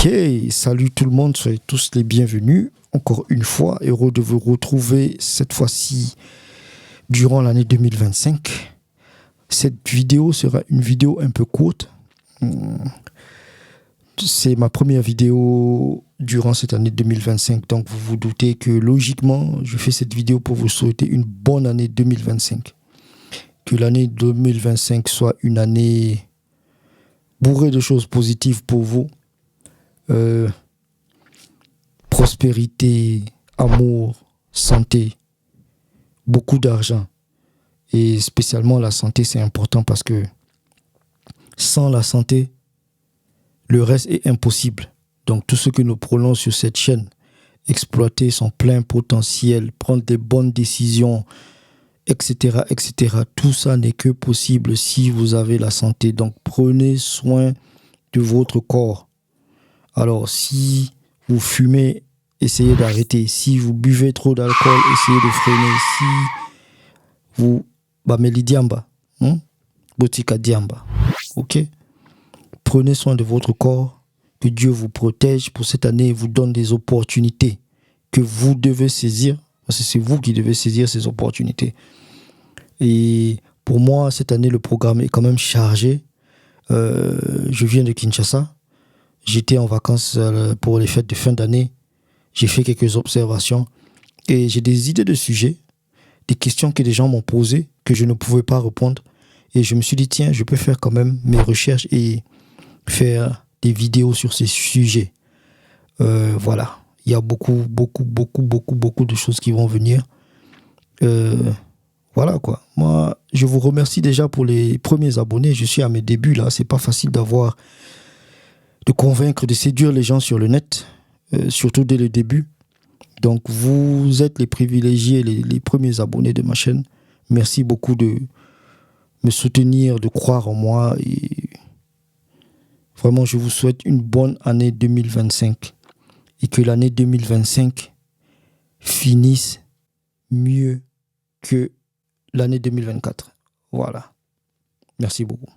Ok, salut tout le monde, soyez tous les bienvenus. Encore une fois, heureux de vous retrouver cette fois-ci durant l'année 2025. Cette vidéo sera une vidéo un peu courte. C'est ma première vidéo durant cette année 2025, donc vous vous doutez que logiquement, je fais cette vidéo pour vous souhaiter une bonne année 2025. Que l'année 2025 soit une année bourrée de choses positives pour vous. Prospérité, amour, santé, beaucoup d'argent. Et spécialement la santé, c'est important parce que sans la santé, le reste est impossible. Donc tout ce que nous prenons sur cette chaîne, exploiter son plein potentiel, prendre des bonnes décisions, etc., etc., tout ça n'est que possible si vous avez la santé. Donc prenez soin de votre corps. Alors si vous fumez, essayez d'arrêter. Si vous buvez trop d'alcool, essayez de freiner. Si vous... Bameli diamba. Botika diamba. Ok? Prenez soin de votre corps. Que Dieu vous protège pour cette année et vous donne des opportunités que vous devez saisir. Parce que c'est vous qui devez saisir ces opportunités. Et pour moi, cette année, le programme est quand même chargé. Je viens de Kinshasa. J'étais en vacances pour les fêtes de fin d'année. J'ai fait quelques observations et j'ai des idées de sujets, des questions que des gens m'ont posées que je ne pouvais pas répondre. Et je me suis dit, tiens, je peux faire quand même mes recherches et faire des vidéos sur ces sujets. Voilà. Il y a beaucoup de choses qui vont venir. Voilà quoi. Moi, je vous remercie déjà pour les premiers abonnés. Je suis à mes débuts là. C'est pas facile de convaincre, de séduire les gens sur le net, surtout dès le début. Donc, vous êtes les privilégiés, les premiers abonnés de ma chaîne. Merci beaucoup de me soutenir, de croire en moi. Et vraiment, je vous souhaite une bonne année 2025. Et que l'année 2025 finisse mieux que l'année 2024. Voilà. Merci beaucoup.